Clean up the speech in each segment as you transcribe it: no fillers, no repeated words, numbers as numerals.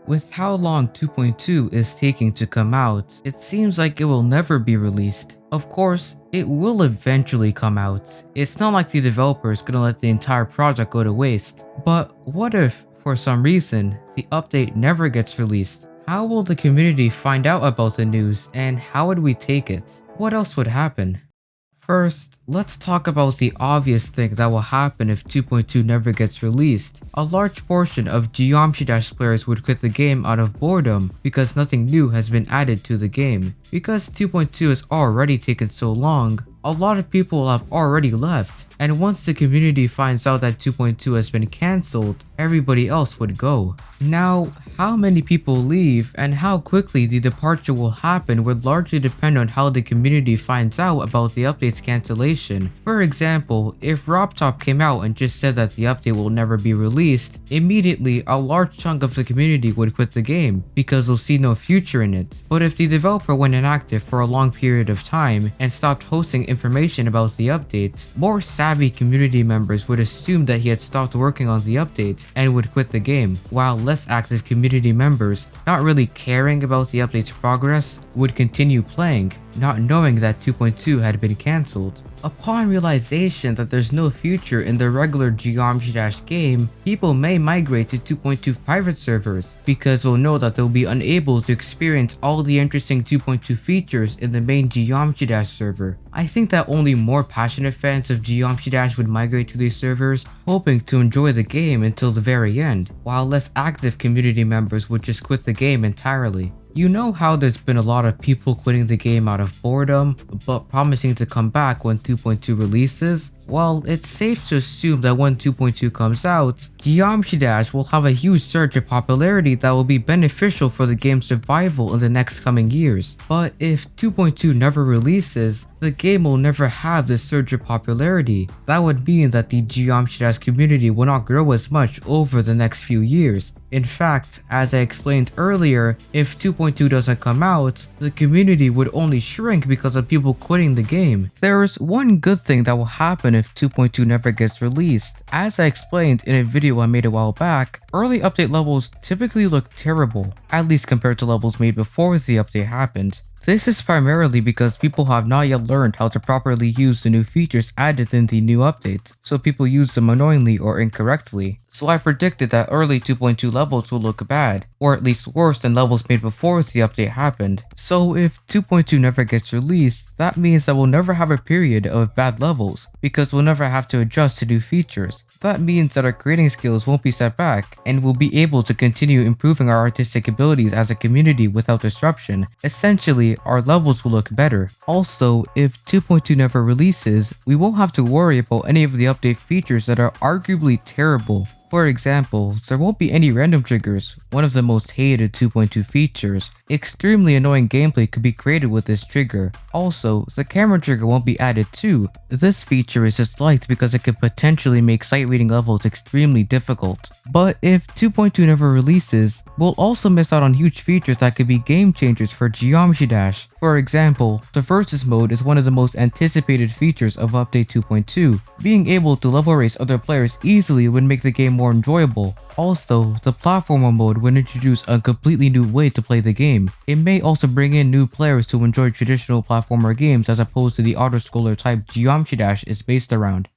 With how long 2.2 is taking to come out, it seems like it will never be released. Of course, it will eventually come out. It's not like the developer is gonna let the entire project go to waste. But what if, for some reason, the update never gets released? How will the community find out about the news, and how would we take it? What else would happen? First, let's talk about the obvious thing that will happen if 2.2 never gets released. A large portion of Geometry Dash players would quit the game out of boredom because nothing new has been added to the game. Because 2.2 has already taken so long, a lot of people have already left, and once the community finds out that 2.2 has been cancelled, everybody else would go. Now, how many people leave and how quickly the departure will happen would largely depend on how the community finds out about the update's cancellation. For example, if RobTop came out and just said that the update will never be released, immediately a large chunk of the community would quit the game because they'll see no future in it. But if the developer went inactive for a long period of time and stopped hosting information about the update, more savvy community members would assume that he had stopped working on the update and would quit the game, while less active community members, not really caring about the update's progress, would continue playing, not knowing that 2.2 had been cancelled. Upon realization that there's no future in the regular Geometry Dash game, people may migrate to 2.2 private servers because they'll know that they'll be unable to experience all the interesting 2.2 features in the main Geometry Dash server. I think that only more passionate fans of Geometry Dash would migrate to these servers, hoping to enjoy the game until the very end, while less active community members would just quit the game entirely. You know how there's been a lot of people quitting the game out of boredom, but promising to come back when 2.2 releases? Well, it's safe to assume that when 2.2 comes out, Geometry Dash will have a huge surge of popularity that will be beneficial for the game's survival in the next coming years. But if 2.2 never releases, the game will never have this surge of popularity. That would mean that the Geometry Dash community will not grow as much over the next few years. In fact, as I explained earlier, if 2.2 doesn't come out, the community would only shrink because of people quitting the game. There's one good thing that will happen if 2.2 never gets released. As I explained in a video I made a while back, early update levels typically look terrible, at least compared to levels made before the update happened. This is primarily because people have not yet learned how to properly use the new features added in the new update, so people use them annoyingly or incorrectly. So I predicted that early 2.2 levels will look bad, or at least worse than levels made before the update happened. So if 2.2 never gets released, that means that we'll never have a period of bad levels, because we'll never have to adjust to new features. That means that our creating skills won't be set back, and we'll be able to continue improving our artistic abilities as a community without disruption. Essentially, our levels will look better. Also, if 2.2 never releases, we won't have to worry about any of the update features that are arguably terrible. For example, there won't be any random triggers, one of the most hated 2.2 features. Extremely annoying gameplay could be created with this trigger. Also, the camera trigger won't be added too. This feature is disliked because it could potentially make sight reading levels extremely difficult. But if 2.2 never releases, we'll also miss out on huge features that could be game changers for Geometry Dash. For example, the Versus mode is one of the most anticipated features of Update 2.2. Being able to level race other players easily would make the game more enjoyable. Also, the platformer mode would introduce a completely new way to play the game. It may also bring in new players who enjoy traditional platformer games as opposed to the auto-scroller type Geometry Dash is based around.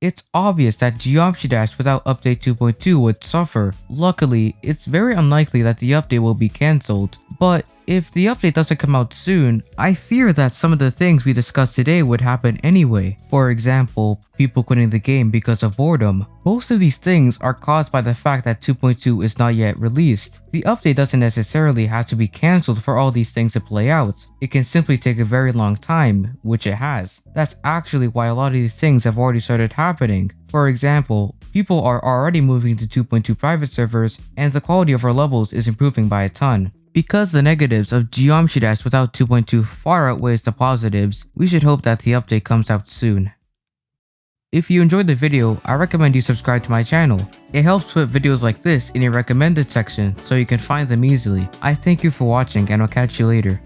It's obvious that Geometry Dash without Update 2.2 would suffer. Luckily, it's very unlikely that the update will be cancelled. But if the update doesn't come out soon, I fear that some of the things we discussed today would happen anyway. For example, people quitting the game because of boredom. Most of these things are caused by the fact that 2.2 is not yet released. The update doesn't necessarily have to be cancelled for all these things to play out. It can simply take a very long time, which it has. That's actually why a lot of these things have already started happening. For example, people are already moving to 2.2 private servers, and the quality of our levels is improving by a ton. Because the negatives of Geometry Dash without 2.2 far outweighs the positives, we should hope that the update comes out soon. If you enjoyed the video, I recommend you subscribe to my channel. It helps put videos like this in your recommended section so you can find them easily. I thank you for watching and I'll catch you later.